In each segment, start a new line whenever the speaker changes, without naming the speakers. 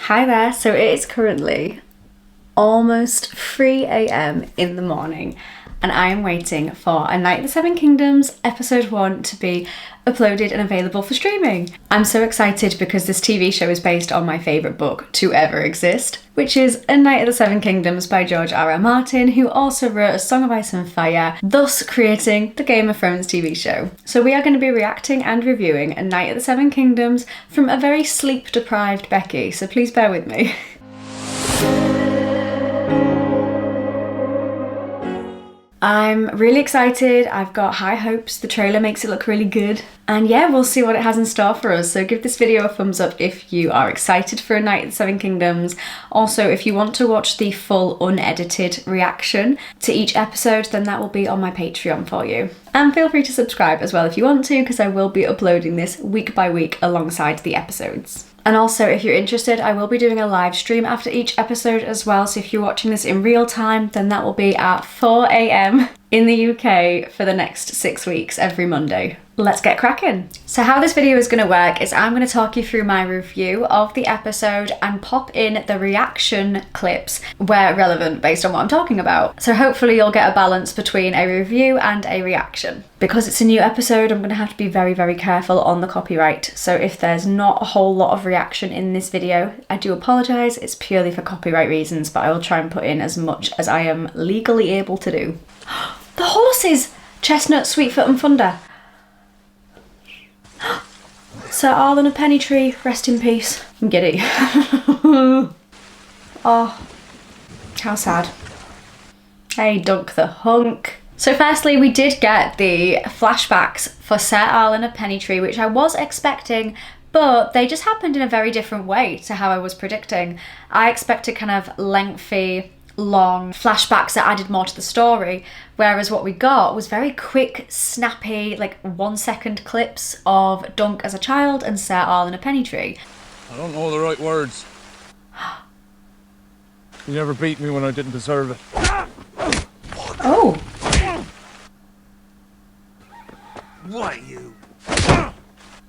Hi there, so it is currently almost 3 a.m. in the morning and I am waiting for A Night of the Seven Kingdoms episode 1 to be uploaded and available for streaming. I'm so excited because this TV show is based on my favourite book to ever exist, which is A Night of the Seven Kingdoms by George R.R. Martin, who also wrote A Song of Ice and Fire, thus creating the Game of Thrones TV show. So we are going to be reacting and reviewing A Night of the Seven Kingdoms from a very sleep-deprived Becky, so please bear with me. I'm really excited, I've got high hopes, the trailer makes it look really good. And yeah, we'll see what it has in store for us. So give this video a thumbs up if you are excited for A Night of the Seven Kingdoms. Also, if you want to watch the full unedited reaction to each episode, then that will be on my Patreon for you. And feel free to subscribe as well if you want to, because I will be uploading this week by week alongside the episodes. And also, if you're interested, I will be doing a live stream after each episode as well. So if you're watching this in real time, then that will be at 4 a.m. in the UK for the next 6 weeks every Monday. Let's get cracking. So how this video is going to work is I'm going to talk you through my review of the episode and pop in the reaction clips where relevant based on what I'm talking about. So hopefully you'll get a balance between a review and a reaction. Because it's a new episode, I'm going to have to be very, very careful on the copyright. So if there's not a whole lot of reaction in this video, I do apologise. It's purely for copyright reasons, but I will try and put in as much as I am legally able to do. The horses! Chestnut, Sweetfoot and Thunder. Sir Arlen of Pennytree, rest in peace. I'm giddy. Oh, how sad. Hey, Dunk the Hunk. So firstly, we did get the flashbacks for Sir Arlen of Pennytree, which I was expecting, but they just happened in a very different way to how I was predicting. I expected kind of lengthy, long flashbacks that added more to the story, whereas what we got was very quick, snappy, like 1 second clips of Dunk as a child and Sir Arlen of Pennytree.
I don't know the right words. You never beat me when I didn't deserve it.
Oh.
What you?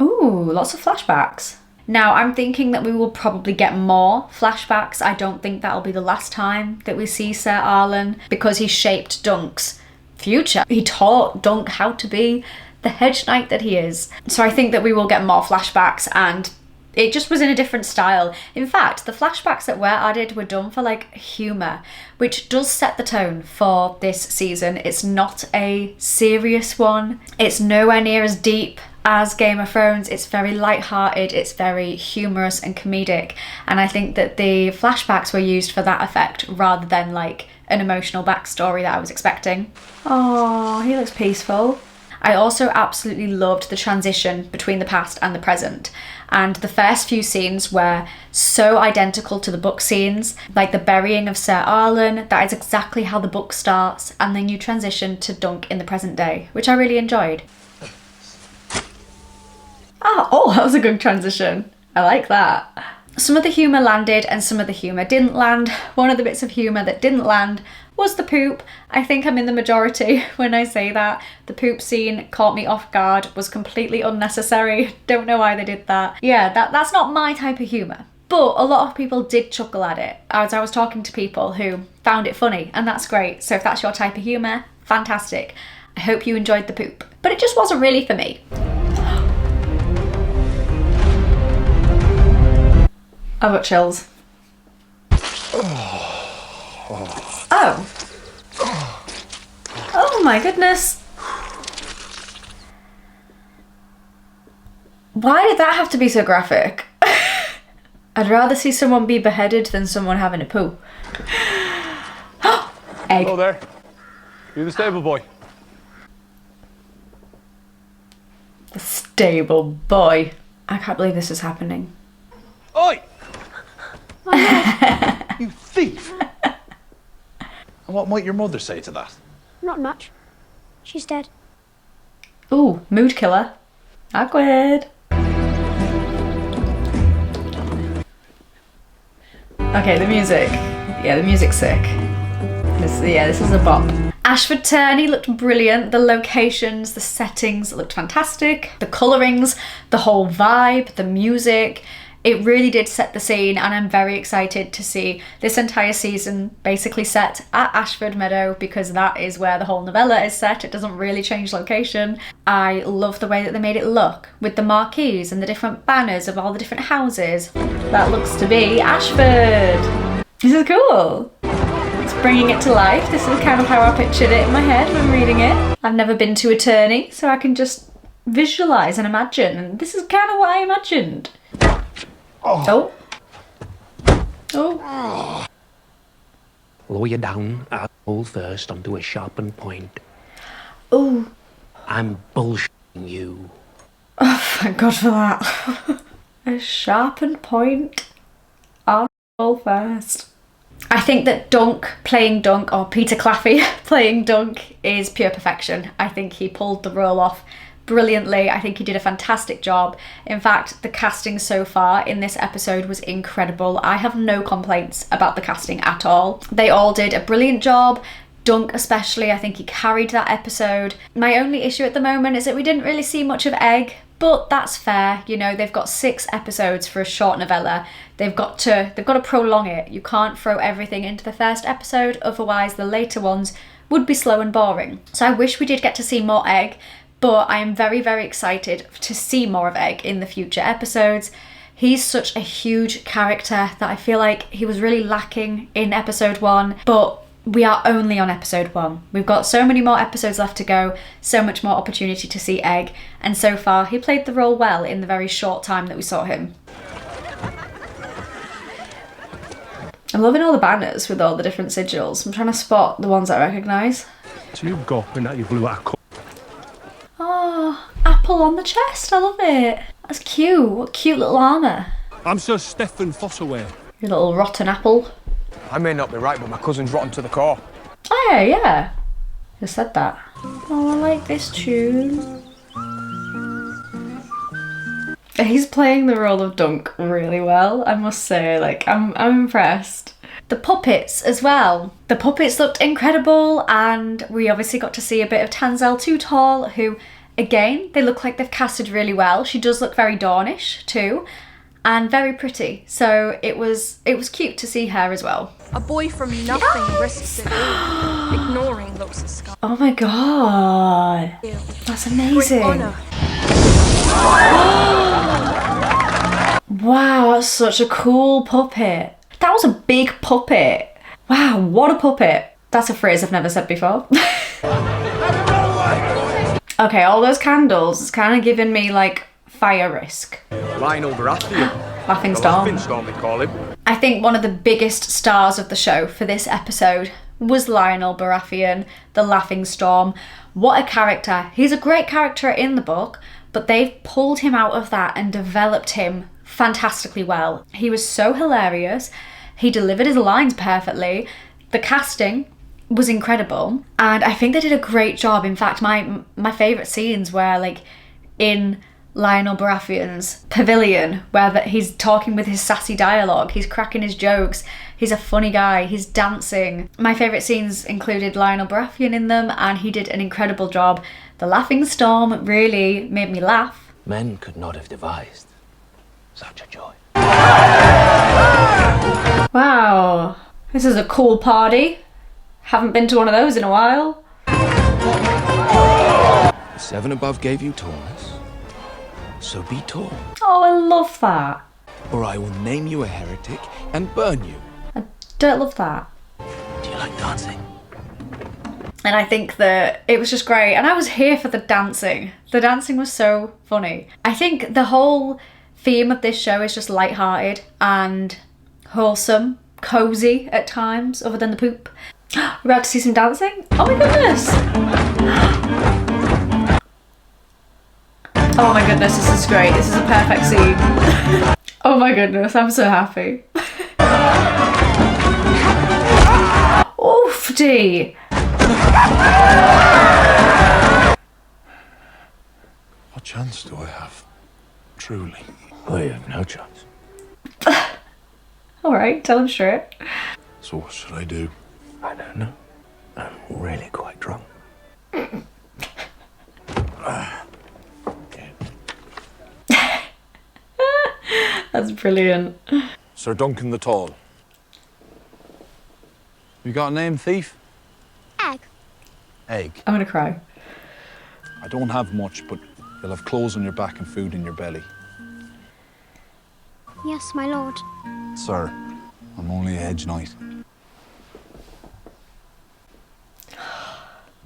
Ooh, lots of flashbacks. Now, I'm thinking that we will probably get more flashbacks. I don't think that'll be the last time that we see Sir Arlen, because he shaped Dunk's future. He taught Dunk how to be the hedge knight that he is. So I think that we will get more flashbacks, and it just was in a different style. In fact, the flashbacks that were added were done for like humour, which does set the tone for this season. It's not a serious one. It's nowhere near as deep as Game of Thrones. It's very light-hearted, it's very humorous and comedic, and I think that the flashbacks were used for that effect rather than like an emotional backstory that I was expecting. Oh, he looks peaceful. I also absolutely loved the transition between the past and the present, and the first few scenes were so identical to the book scenes, like the burying of Sir Arlen. That is exactly how the book starts, and then you transition to Dunk in the present day, which I really enjoyed. Oh, that was a good transition. I like that. Some of the humour landed and some of the humour didn't land. One of the bits of humour that didn't land was the poop. I think I'm in the majority when I say that. The poop scene caught me off guard, was completely unnecessary. Don't know why they did that. Yeah, that's not my type of humour. But a lot of people did chuckle at it as I was talking to people who found it funny, and that's great. So if that's your type of humour, fantastic. I hope you enjoyed the poop. But it just wasn't really for me. I've got chills. Oh. Oh my goodness. Why did that have to be so graphic? I'd rather see someone be beheaded than someone having a poo. Egg.
Hello there. You the stable boy?
The stable boy. I can't believe this is happening.
Oi! You thief! And what might your mother say to that?
Not much. She's dead.
Ooh, mood killer. Awkward. Okay, the music. Yeah, the music's sick. This is a bop. Ashford turney looked brilliant. The locations, the settings looked fantastic. The colourings, the whole vibe, the music. It really did set the scene, and I'm very excited to see this entire season basically set at Ashford Meadow, because that is where the whole novella is set. It doesn't really change location. I love the way that they made it look, with the marquees and the different banners of all the different houses. That looks to be Ashford. This is cool. It's bringing it to life. This is kind of how I pictured it in my head when reading it. I've never been to a turney, so I can just visualise and imagine, and this is kind of what I imagined. Oh. Oh.
Lower you down, asshole, first onto a sharpened point.
Oh.
I'm bullshitting you.
Oh, thank God for that. A sharpened point. All first. I think that Dunk playing Dunk, or Peter Claffey playing Dunk, is pure perfection. I think he pulled the role off brilliantly. I think he did a fantastic job. In fact, the casting so far in this episode was incredible. I have no complaints about the casting at all. They all did a brilliant job. Dunk especially, I think he carried that episode. My only issue at the moment is that we didn't really see much of Egg, but that's fair. You know, they've got 6 episodes for a short novella. They've got to prolong it. You can't throw everything into the first episode, otherwise the later ones would be slow and boring. So I wish we did get to see more Egg, but I am very, very excited to see more of Egg in the future episodes. He's such a huge character that I feel like he was really lacking in episode 1, but we are only on episode 1. We've got so many more episodes left to go, so much more opportunity to see Egg, and so far he played the role well in the very short time that we saw him. I'm loving all the banners with all the different sigils. I'm trying to spot the ones I recognise.
You go and that you blew out a cup.
Oh, apple on the chest, I love it. That's cute. What cute little armour.
I'm Sir Stephen Fossaway.
Your little rotten apple.
I may not be right, but my cousin's rotten to the core.
Oh yeah. Who said that? Oh, I like this tune. He's playing the role of Dunk really well, I must say. Like, I'm impressed. The puppets as well. The puppets looked incredible, and we obviously got to see a bit of Tanzel Too Tall, who, again, they look like they've casted really well. She does look very Dornish too, and very pretty. So it was cute to see her as well.
A boy from nothing risks it all, ignoring looks at sky.
Oh my god, that's amazing. Wow, that's such a cool puppet. That was a big puppet. Wow, what a puppet. That's a phrase I've never said before. Okay, all those candles, it's kind of giving me like fire risk.
Lionel Baratheon.
Laughing Storm.
Laughing Storm, they call him.
I think one of the biggest stars of the show for this episode was Lionel Baratheon, the Laughing Storm. What a character. He's a great character in the book, but they've pulled him out of that and developed him fantastically well. He was so hilarious. He delivered his lines perfectly. The casting was incredible, and I think they did a great job. In fact, my favourite scenes were like in Lionel Baratheon's pavilion, where he's talking with his sassy dialogue, he's cracking his jokes, he's a funny guy, he's dancing. My favourite scenes included Lionel Baratheon in them, and he did an incredible job. The Laughing Storm really made me laugh.
Men could not have devised such a joy.
Wow, this is a cool party. Haven't been to one of those in a while.
7 above gave you tallness, so be tall,
Oh, I love that.
or I will name you a heretic and burn you.
I don't love that.
Do you like dancing?
And I think that it was just great. And I was here for the dancing. The dancing was so funny. I think the whole theme of this show is just lighthearted and wholesome, cozy at times, other than the poop. We're about to see some dancing? Oh my goodness! Oh my goodness, this is great. This is a perfect scene. Oh my goodness, I'm so happy. Oofty!
What chance do I have? Truly.
Well, you have no chance.
Alright, tell him straight.
So what should I do?
I don't know. I'm really quite drunk.
That's brilliant.
Sir Duncan the Tall. You got a name, thief?
Egg.
Egg.
I'm gonna cry.
I don't have much, but you'll have clothes on your back and food in your belly.
Yes, my lord.
Sir, I'm only a hedge knight.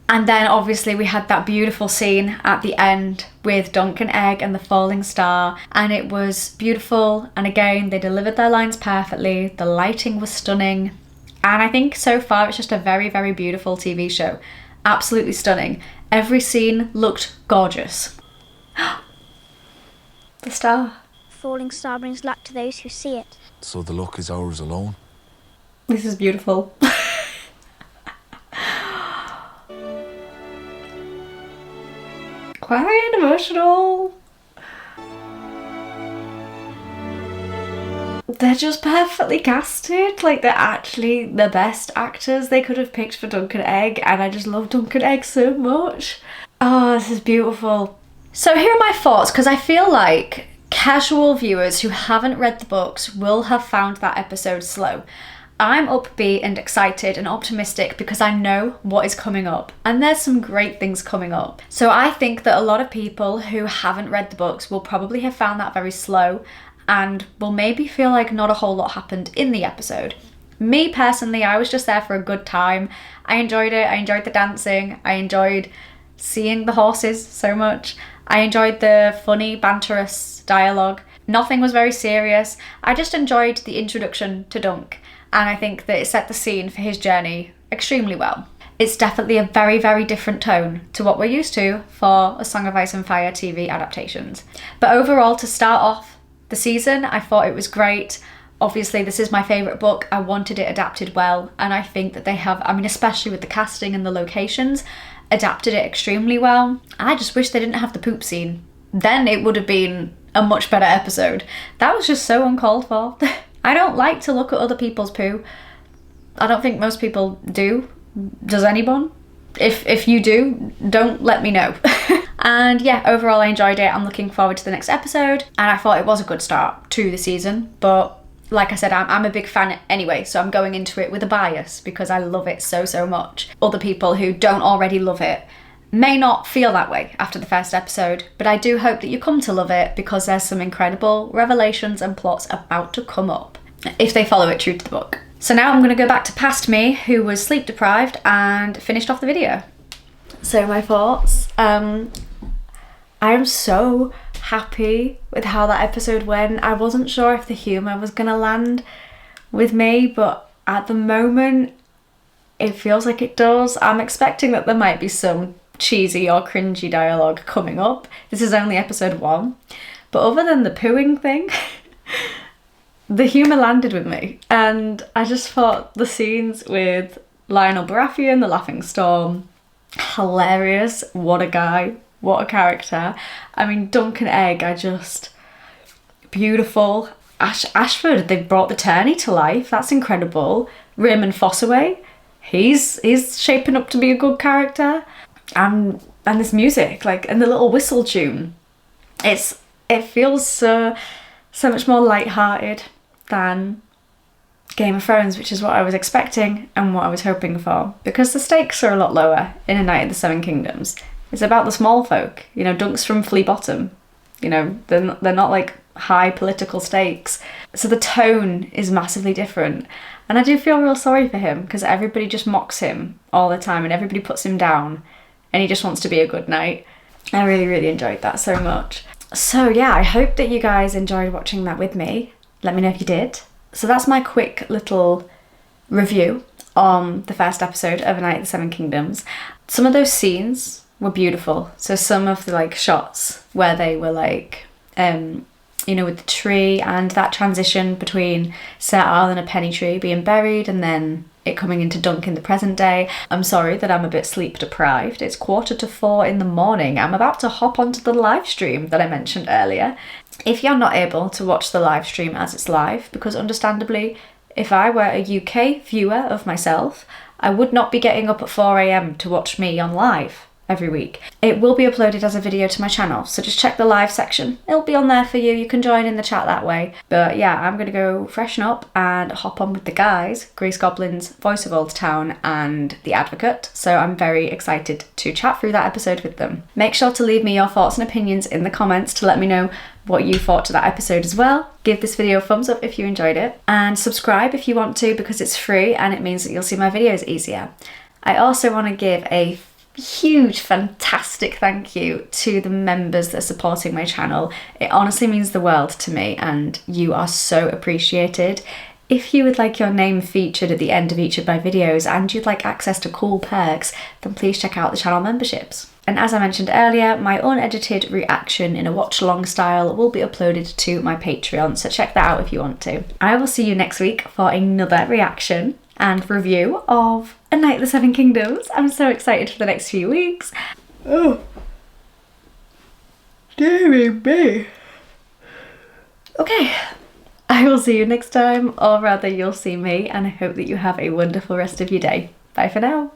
And then obviously we had that beautiful scene at the end with Duncan Egg and the falling star, and it was beautiful, and again they delivered their lines perfectly, the lighting was stunning, and I think so far it's just a very, very beautiful TV show. Absolutely stunning. Every scene looked gorgeous. The star.
Falling star brings luck to those who see it.
So the luck is ours alone.
This is beautiful. Quite emotional. They're just perfectly casted. Like, they're actually the best actors they could have picked for Duncan Egg, and I just love Duncan Egg so much. Oh, this is beautiful. So here are my thoughts, because I feel like casual viewers who haven't read the books will have found that episode slow. I'm upbeat and excited and optimistic because I know what is coming up, and there's some great things coming up. So I think that a lot of people who haven't read the books will probably have found that very slow and will maybe feel like not a whole lot happened in the episode. Me personally, I was just there for a good time. I enjoyed it. I enjoyed the dancing. I enjoyed seeing the horses so much. I enjoyed the funny, banterous dialogue. Nothing was very serious. I just enjoyed the introduction to Dunk, and I think that it set the scene for his journey extremely well. It's definitely a very, very different tone to what we're used to for A Song of Ice and Fire TV adaptations. But overall, to start off the season, I thought it was great. Obviously, this is my favourite book. I wanted it adapted well, and I think that they have, I mean, especially with the casting and the locations, adapted it extremely well. I just wish they didn't have the poop scene. Then it would have been a much better episode. That was just so uncalled for. I don't like to look at other people's poo. I don't think most people do. Does anyone? If you do, don't let me know. And yeah, overall I enjoyed it. I'm looking forward to the next episode, and I thought it was a good start to the season, but like I said, I'm a big fan anyway, so I'm going into it with a bias because I love it so, so much. Other people who don't already love it may not feel that way after the first episode, but I do hope that you come to love it because there's some incredible revelations and plots about to come up if they follow it true to the book. So now I'm going to go back to past me, who was sleep deprived and finished off the video. So my thoughts, I am so happy with how that episode went. I wasn't sure if the humour was going to land with me, but at the moment it feels like it does. I'm expecting that there might be some cheesy or cringy dialogue coming up. This is only episode 1, but other than the pooing thing, the humour landed with me, and I just thought the scenes with Lionel Baratheon, the Laughing Storm, hilarious. What a guy, what a character. I mean, Duncan Egg, beautiful. Ashford, they brought the turney to life. That's incredible. Raymond Fossaway, he's shaping up to be a good character. And this music, like, and the little whistle tune, it feels so much more light-hearted than Game of Thrones, which is what I was expecting and what I was hoping for, because the stakes are a lot lower in A Night of the Seven Kingdoms. It's about the small folk, you know, Dunk's from Flea Bottom, you know, they're not like high political stakes, so the tone is massively different. And I do feel real sorry for him because everybody just mocks him all the time and everybody puts him down, and he just wants to be a good knight. I really, really enjoyed that so much. So yeah, I hope that you guys enjoyed watching that with me. Let me know if you did. So that's my quick little review on the first episode of A Night of the Seven Kingdoms. Some of those scenes were beautiful. So some of the like shots where they were like, you know, with the tree and that transition between Sir Arl and a penny tree being buried and then it coming into Dunk in the present day. I'm sorry that I'm a bit sleep deprived. It's 3:45 in the morning. I'm about to hop onto the live stream that I mentioned earlier. If you're not able to watch the live stream as it's live, because understandably, if I were a UK viewer of myself, I would not be getting up at 4 AM to watch me on live. every week. It will be uploaded as a video to my channel, so just check the live section. It'll be on there for you. You can join in the chat that way. But yeah, I'm gonna go freshen up and hop on with the guys, Grace Goblin's Voice of Old Town and The Advocate. So I'm very excited to chat through that episode with them. Make sure to leave me your thoughts and opinions in the comments to let me know what you thought to that episode as well. Give this video a thumbs up if you enjoyed it, and subscribe if you want to, because it's free and it means that you'll see my videos easier. I also want to give a huge, fantastic thank you to the members that are supporting my channel. It honestly means the world to me, and you are so appreciated. If you would like your name featured at the end of each of my videos and you'd like access to cool perks, then please check out the channel memberships. And as I mentioned earlier, my unedited reaction in a watch-along style will be uploaded to my Patreon, so check that out if you want to. I will see you next week for another reaction and review of A Night of the Seven Kingdoms. I'm so excited for the next few weeks. Oh, dearie me. Okay, I will see you next time, or rather you'll see me, and I hope that you have a wonderful rest of your day. Bye for now.